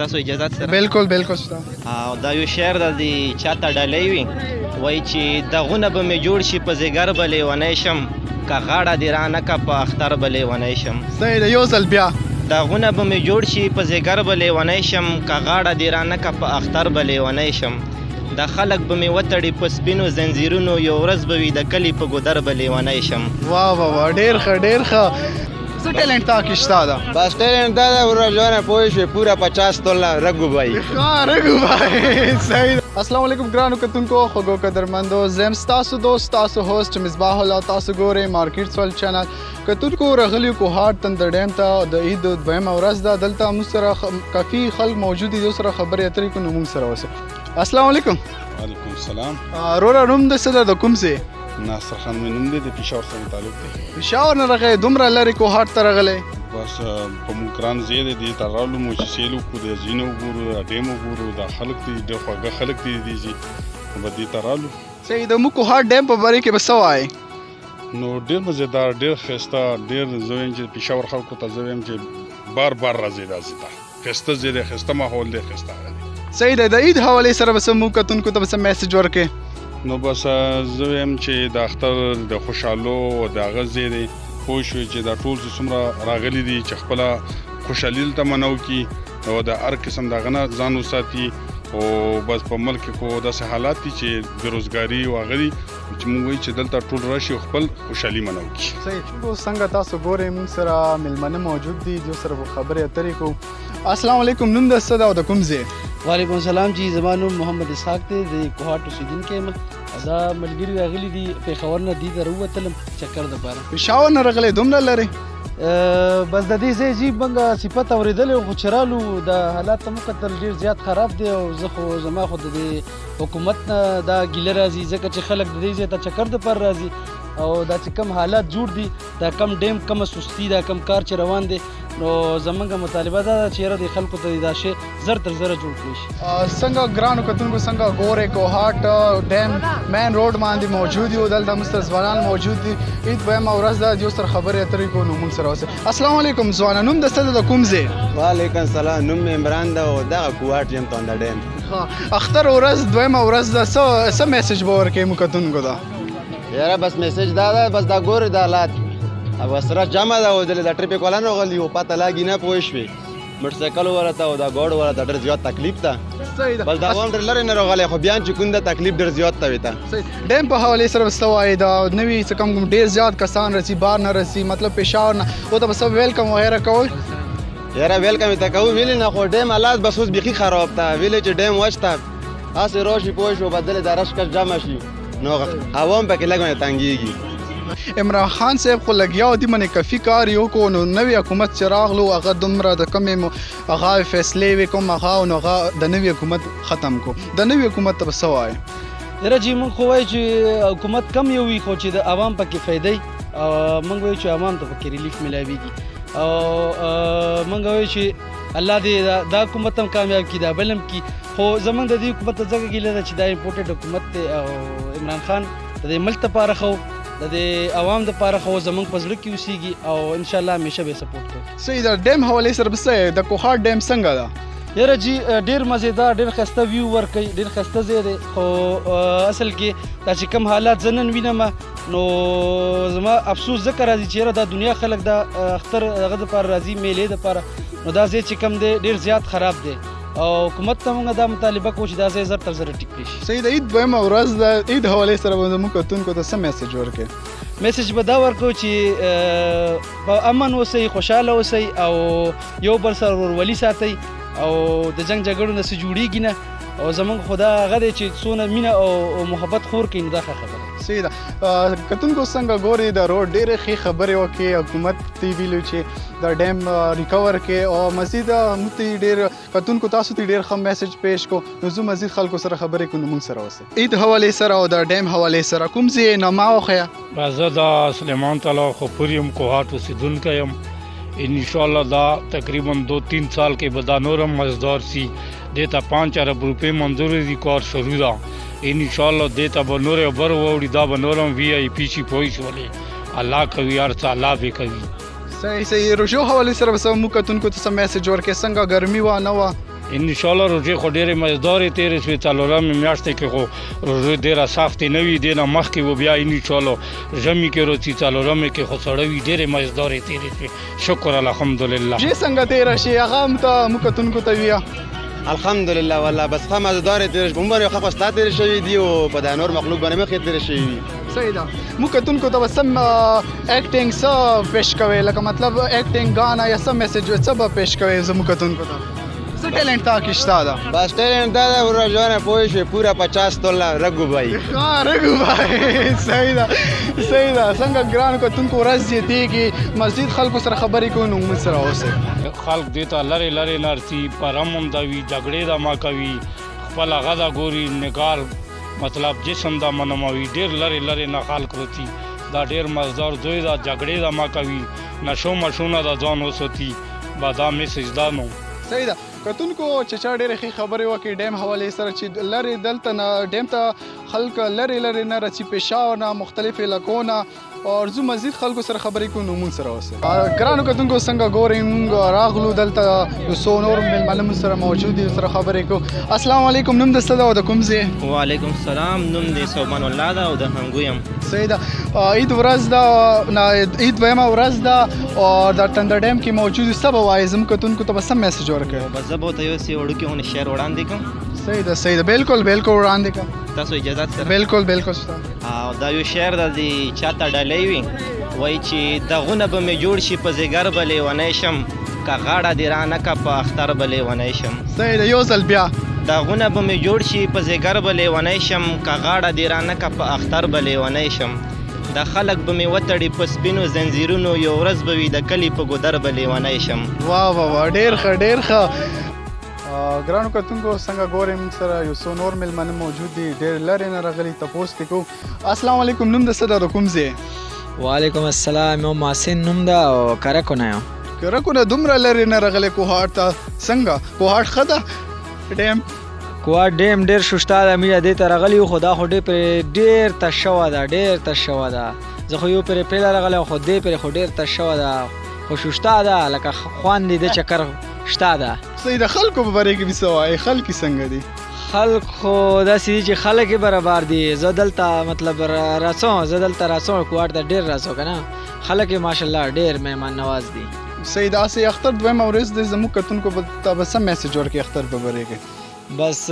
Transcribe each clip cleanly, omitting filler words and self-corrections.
ستاسو اجازه سره بالکل شته. او دا یو شعر د دې چاته ډالۍ وي وایي چې دغونه به مې جوړ شي په ځیګر به لیونی شم که غاړه دې رانه که په اختر به لیونی شم. صحیح ده، یو ځل بیا. دغونه به مې جوړ شي په ځیګر به لیونی شم که غاړه دې رانه که په اختر به لیونی شم. د خلک به مې وتړي په سپینو زنځیرونو یو ورځ به وي د کلي په ګودر به لیونی شم. واه ډېر ښه. څه ټیلنټ تا کې شته ده؟ بس ټیلنټ دا ده ورځونه پوه شوې پوره 50 توله رګو بھائی. رګو بھائی صحیح ده. السلام علیکم ګرانو کتونکو خوږو قدرمندو، زه یم ستاسو دوست ستاسو هوسټ مصباح الله. تاسو ګورئ مارکیټ ورلډ چینل. کتونکو راغلي کوهاټ تندر ډیم ته د عید دویمه ورځ ده. دلته موږ سره کافي خلک موجود دي، یو سره خبرې اترې کوو. نو موږ سره اوسئ. السلام علیکم. وعلیکم السلام. وروره نوم د څه ده، د کوم ځای؟ ناصر خان مې نوم دی، د پېښور سره تعلق دی. پېښور نه راغلی، دومره لرې کوهاټ ته راغلی؟ بس په موږ ګران ځای دی، دې ته راغلو مو چې سیل وکړو، د ځینو وګورو، د ډیم وګورو، دا خلک دي ډېر خواږه خلک دي دې ځي، نو به دې ته راغلو. صحیح د موږ کوهاټ ډیم په باره کې به څه وایې؟ نو ډېر مزېدار، ډېر ښایسته، ډېر زه وایم چې پېښور خلکو ته زه وایم چې بار راځي دا ځای ته. ښایسته ځای دی، ښایسته ماحول دی، ښایسته هغه دی. صحیح ده. د عید حوالې سره به څه موږ کتونکو ته به څه میسج ورکړې؟ نو بس زه وایم چې د اختر د خوشحالو او د هغه ځای دی، پوه شوې چې دا ټول چې څومره راغلي دي چې خپله خوشحالي دلته منو کړي او د هر قسم د هغه نه ځان وساتي. او بس په ملک کې خو داسې حالات دي چې بېروزګاري او هغه دي چې موږ وایو چې دلته ټول راشي او خپل خوشحالي منو کړي. صحیح. څنګه تاسو ګورئ موږ سره میلمانه موجود دي، جو سره به خبرې اترې کوو. السلام علیکم، نوم د څه ده او د کوم ځای؟ وعلیکم السلام جی، زما نوم محمد اسحاق دی، د کوهاټ اوسیدونکی یم. دا ملګري راغلي دي پېښور نه، دې ته راووتلم چکر دپاره. پېښور نه راغلی، دومره لرې؟ بس د دې ځای جي موږ صفت اورېدلی خو چې رالو د حالات ته مو کتل ډېر زیات خراب دی. او زه خو زما خو د دې حکومت نه دا ګیله راځي ځکه چې خلک د دې ځای ته چکر دپاره راځي. او دا چې کم حالات جوړ دي، دا کم ډیم، کمه سستی، دا کم کار چې روان دی، نو زمونږ مطالبه دا ده چې یاره د خلکو ته دا شی زر تر زره جوړ کړی شي. څنګه ګرانو کتونکو څنګه ګورئ کوهاټ ډیم مین روډ باندې موجود یو، دلته موږ سره ځوانان موجود دي. عید دویمه ورځ ده، یو سره خبرې اترې کوو. نو موږ سره اوسئ. السلام علیکم ځوانه، نوم د څه ده، د کوم ځای؟ وعلیکم السلام، نوم مې عمران ده او دغه کوهاټ یم تندر ډیم. اختر ورځ دویمه ورځ ده، څه میسج به ورکوې موږ کتونکو ته؟ یاره بس میسج دا ده، بس دا ګورې د حالات او سره جمع ده او د ټریفیک والا نه راغلي او پته لګي نه، پوه شوې موټرسایکل والا ته او دا ګاډ والا ته ډېر زیات تکلیف ده. بس دا هم ډېر لرې نه راغلی، خو بیا چې کوم ده تکلیف ډېر زیات ته وي ته. ډیم په حوالې سره به څه وایې؟ دا نوي څه کم ډېر زیات کسان رسي، بار نه رسي، مطلب پېښور نه، او ته به څه ویلکم وغیره کوئ؟ یاره ویلکم یې ته کوو، ویلې نه، خو ډیم حالات بس اوس بیخي خراب ته. ویلې چې ډیم وچته هسې راشي، پوه شو بدلې دا رشکش جمع شي، نو هوا هم پکې لږ باندې تنګېږي. عمران خان صاحب خو لګیا دي باندې کافي کار یې وکړو. نو نوی حکومت چې راغلو هغه دومره د کمې هغه فیصلې وې کوم هغه، نو هغه د نوي حکومت ختم کو. د نوي حکومت ته به څه وایې؟ یاره جي موږ خو وایو چې حکومت کم یو وي، خو چې د عوام پکې فایده موږ وایو چې عوام ته پکې ریلیف میلاویږي. او موږ وایو چې الله دې دا حکومت هم کامیاب کړي، دا بل هم کړي. خو زموږ د دې حکومت ته ځکه ګیله ده چې دا امپورټډ حکومت دی. او عمران خان د دې ملک دپاره ښه و، د دې عوام دپاره ښه و، زموږ په زړه کې اوسېږي او انشاءالله همیشه به یې سپورټ کوو. صحیح ده. ډیم حوالې سره به څه د کوهاټ ډیم څنګه ده؟ یاره جي ډېر مزېدار، ډېر ښایسته ویو ورکوي، ډېر ښایسته ځای دی. خو اصل کې دا چې کم حالات زه نن وینم، نو زما افسوس ځکه راځي چې یاره دا دنیا خلک د اختر هغه دپاره راځي، میلې دپاره، نو دا ځای چې کم دی ډېر زیات خراب دی. او حکومت ته موږ دا مطالبه کوو چې دا ځای زر تر زره ټیک کړي شي. صحیح د عید دویمه ورځ ده، عید حوالې سره به زموږ کتونکو ته څه میسج ورکړې؟ میسج به دا ورکوو چې په امن اوسئ، خوشحاله اوسئ او یو بل سره ورورولي ساتئ او د جنګ جګړو نه څه جوړېږي نه. او زمونږ خو دا هغه دی چې څونه مینه او محبت خور کوي، نو دا ښه خبره ده. صحیح ده. کتونکو څنګه ګورئ د روډ ډېرې ښې خبرې وکړې، حکومت ته یې ویلو چې دا ډیم ریکور کړي او مزید موږ ته ډېر کتونکو تاسو ته ډېر ښه میسج پیش کو. نو زه مزید خلکو سره خبرې کوو، نو موږ سره اوسئ. عید حوالې سره او د ډیم حوالې سره کوم ځای نما وښیه؟ زه د سلیمان تعالی خپور یم، کوهاټ اوسېدونکی یم. انشاءاللہ دا تقریباً 2-3 سال کې به دا نورم مزدار سی. دیتا 5 ارب روپے منظور دی کار شروع ده. انشاءاللہ دیتا به نور بر وړي، دا به نورم وی آی پی شي، پوه شولې. الله کوي، هر څه الله به کوي. صحیح. روژو حوالې سره به موږ کتونکو ته څه میسج ورکړې؟ څنګه ګرمي وه نه وه؟ ان شاء الله روزي خو ډېرې مزدارې تېرې شوې څلورمې میاشتې کې خو روزي ډېره سختې نه وي دې نه مخکې و بیا ان شاء الله ژمي کې روزي څلورمې کې خو سړه وي ډېرې مزدارې تېرې شوې شکر الحمدلله چې څنګه تیره شي هغه هم ته موږ کتونکو ته ویه الحمدلله والله بس ښه مزدارې تېرې شوې موږ باندې ښه خوستا تېرې شوي دي او په دا نور مخلوق باندې مخکې تېرې شوي وي صحیح ده موږ کتونکو ته به سم ایکټینګ څه پیش کوئ لکه مطلب ایکټینګ ګانا یا څه میسج څه به پیش کوئ زموږ کتونکو ته څه ټیلنټ تا کې شته ده بس ټیلنټ دا ده ورور جوانه پوه شوې پوره 50 توله رګو بھائی ها رګو بھائی صحیح ده څنګه ګرانو کتونکو ورځ زیاتېږي مزید خلکو سره خبرې کوو نو موږ سره اوسئ خلق دیتا لرې لرې نرسي پرم هم دا وي جګړې دا ما کوي خپل هغه دا ګوري نګار مطلب جسم دا منموي ډېر لرې لرې نه خلق رتی دا ډېر مزدار زوی دا جګړې دا ما کوي نشو مشونه دا ځان وساتي با دا میسج دا نو صحیح ده کتونکو چې چا ډېرې ښې خبرې وکړي ډیم حوالې سره چې لرې دلته نه ډیم ته خلک لرې لرې نه راځي پېښور نه مختلف علاقو نه اور زه مزید خلکو سره خبرې کوو نو مونږ سره اوسئ ګرانو کتونکو څنګه ګورئ مونږ راغلو دلته یو څو نور مېلمانه مونږ سره موجود دي سره خبرې کوو السلام علیکم نوم د څه ده او د کوم ځای وعلیکم السلام نوم دی صوبان الله ده او د هنګو یم صحیح ده عید ورځ ده عید دویمه ورځ ده او د ټنډه ډیم کې موجود څه به وایې زموږ کتونکو ته به څه میسج ورکړې بس زه به ورته یو څه وړوکی غونې شعر وړاندې کړم صحیح ده بالکل وړاندې کړه تاسو اجازت سره بالکل شته او دا یو شعر د دې چاته ډالۍ وي وایي چې دغونه به مې جوړ شي په ځیګر به لیونی شم که غاړه دې رانه که په اختر به لیونی شم صحیح ده یو ځل بیا دغونه به مې جوړ شي په ځیګر به لیونی شم که غاړه دې رانه که په اختر به لیونی شم د خلک به مې وتړي په سپینو زنځیرونو یو ورځ به وي د کلي په ګودر به لیونی شم واه ډېر ښه ګرانو کتونکو څنګه ګورئ موږ سره یو څو نور مېلمانه موجود دي ډېر لرې نه راغلي تپوس دې کوو السلام علیکم نوم د څه ده د کوم ځای وعلیکم السلام یو محسن نوم ده او کرکو نه یم کرکو نه دومره لرې نه راغلی کوهاټ ته څنګه کوهاټ ښه ده ډیم کوهاټ ډیم ډېر شوشته ده موږ دې ته راغلي یو خو دا خو ډېر تش شوی ده زه خو یو پرې پیله راغلی خو دې پرې خو ډېر تش شوی ده خو شوشته ده لکه خوند دې د چکر شته ده صحیح ده خلکو په باره کې به څه وایې خلک څنګه دي خلک خو داسې دي چې خلک یې برابر دي زه دلته مطلب راځم کوهاټ ته ډېر راځم که نه خلک یې ماشاءالله ډېر مهمان نواز دي صحیح ده هسې اختر دویمه ورځ دی زموږ کتونکو ته به څه میسج ورکړي اختر په باره کې بس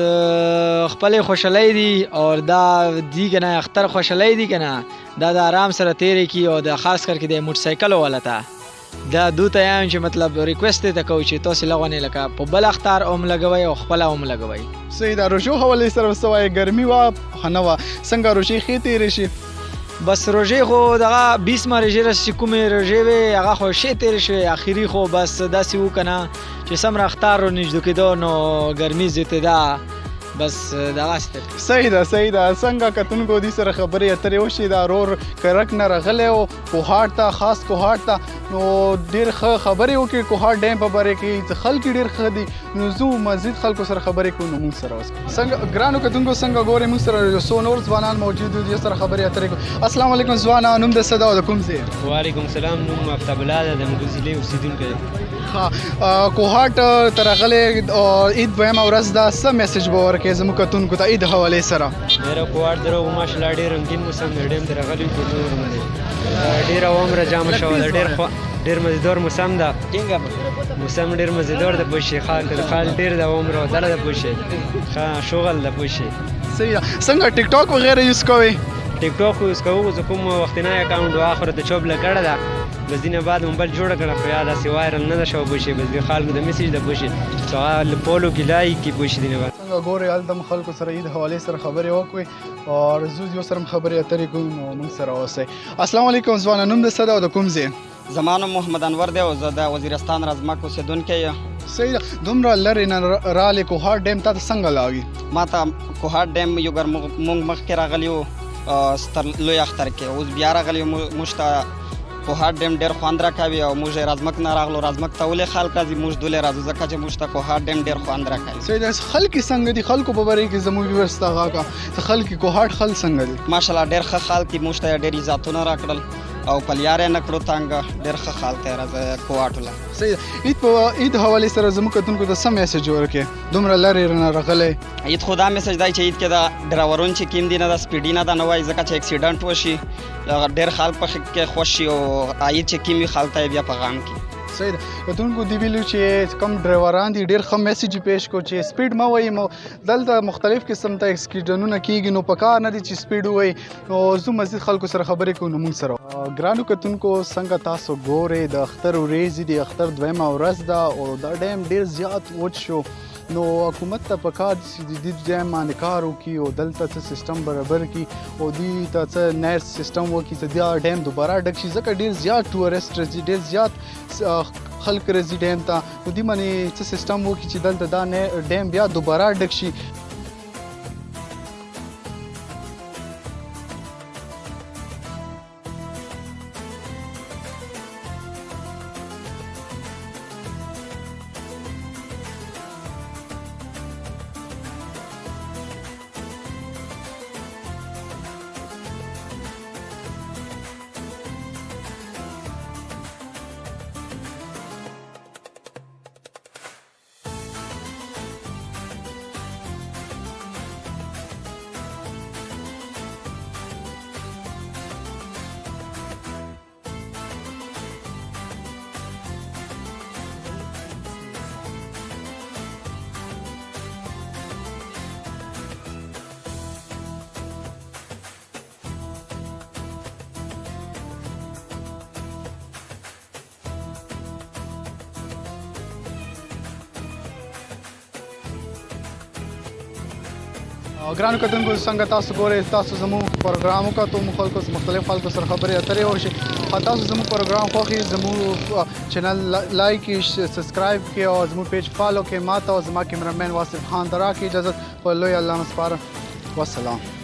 خپلې خوشحالۍ دي او دا دي که نه اختر خوشحالۍ دي که نه دا د آرام سره تېرې کړي او د خاص کر کې د موټرسایکلو والا ته دا دو ته یم چې مطلب ریکویسټ ته کوو چې تاسې لغونې لکه په بل اختر هم لګوئ او خپله هم لګوئ صحیح ده روژو حوالې سره څه وایې ګرمي وه ښه نه وه څنګه روژې ښې تېرې شي بس روژې خو دغه 20 روژې چې کومې روژې وې هغه خو ښې تېرې شوې اخري خو بس داسې وو که نه چې څومره اختر نږدې کېدو نو ګرمي زیاتېده بس دغسې صحیح ده څنګه کتونکو دې سره خبرې اترې وشي دا رور کرک نه راغلی و کوهاټ ته خاص کوهاټ ته نو ډېر ښه خبرې وکړي کوهاټ ډیم په باره کې خلک ډېر ښه دي نو زه مزید خلکو سره خبرې کوو نو موږ سره اوس څنګه ګرانو کتونکو څنګه ګورئ موږ سره یو څو نور ځوانان موجود دي سره خبرې اترې کوو السلام علیکم ځوانه نوم د څه ده او د کوم ځای وعلیکم السلام نوم افتاب الله ده د مګو ضلع اوسېدونکی ها کوهاټ ته راغلی عید دویمه ورځ ده څه میسج به ورکړې زموږ کتونکو ته عید حوالې سره میرا کوهاټ د روغ ماشاءالله ډېر رنګین موسم دی ډېم ته راغلی ډېر عمره جامه شوی ده ډېر مزیدار موسم ده موسم ډېر مزیدار ده پوه خال ډېر ده عمره دله ده پوه شغل ده پوه صحیح ده څنګه ټیک ټاک وغیره یوز کوئ ټیک ټاک یوز کوو زه کوم وختنی اکاونټ آخر ته چوب لګړه ده بس دینه بعد موبایل جوړه کړه خو یا داسې وایرل نه ده شوی پوه بس د خلکو د میسج ده پوه سوال فولو کې لایک کې پوه دینه بعد څنګه ګورئ هلته خلکو سره عید حوالې سره خبرې وکړئ او زه یو سره خبرې اترې کوو نو موږ سره اوسئ السلام علیکم ځوانه نوم د څه ده او د کوم ځای زما نوم محمد انور دی او زه د وزیرستان رازمک اوسېدونکی یم صحیح ده دومره لرې نه راغلې کوهاټ ډیم تا ته څنګه لاګي ما ته کوهاټ ډیم یو ګر مونږ مخکې راغلي وو ستر لوی اختر کې اوس بیا راغلي موږ ته کوهاټ ډیم ډېر خوند راکوي او موږ رازمک نه راغلو رازمک ته ولې خلک راځي موږ دولې راځو ځکه چې موږ ته کوهاټ ډیم ډېر خوند راکوي صحیح ده خلک څنګه دي خلکو په باره کې زموږ ویورستا غاکه خلک کوهاټ خل څنګه دي ماشاءالله ډېر ښه خلک دي موږ ته ډېر عزتونه راکړل او پلیار یې نه کړو تنګ ډېر ښه حال دی راځه کوهاټ له صحیح ده. عید په عید حوالې سره زموږ کتونکو ته څه میسج ورکړې دومره لرې رانه راغلی عید خو دا میسج دی چې عید کې د ډرایورون چې کیم دي نه د سپیډي نه ده نه وایي ځکه چې اکسیډنټ وشي ډېر خلک په کې خوښ شي او عید چې کیم وي خلک ته یې بیا په غم کې صحیح ده. کتونکو دی ویلو چې کم ډرایوران دي ډېر ښه میسج پیش کو چې سپیډ مه وایي دلته مختلف قسم ته اکسیډنټونه کیږي نو په کار نه دي چې سپیډ ووایي او زه مزید خلکو سره خبرې کوو نو موږ سره ګرانو کتونکو څنګه تاسو ګورئ د اختر ورځې دي اختر دویمه ورځ ده او دا ډیم ډېر زیات وچ شو نو حکومت ته پکار چې د دې ډیم باندې کار وکړي او دلته څه سیستم برابر کړي او دې ته څه نیر سیستم وکړي چې دا ډیم دوباره ډک شي ځکه ډېر زیات ټورسټ راځي ډېر زیات خلک راځي ډیم ته نو دې باندې څه سیستم وکړي چې دلته دا ډیم بیا دوباره ډک شي ګرانو کتونکو څنګه تاسو ګورئ تاسو زموږ پروګرام وکړو خلکو مختلف خلکو سره خبرې اترې وشي تاسو زموږ پروګرام خوښي زموږ چینل لایک سبسکرایب کړئ او زموږ پیج فالو کړئ ماته او زما کیمرامین واصف خان ته راکړئ اجازه په لوی الله مسپارم والسلام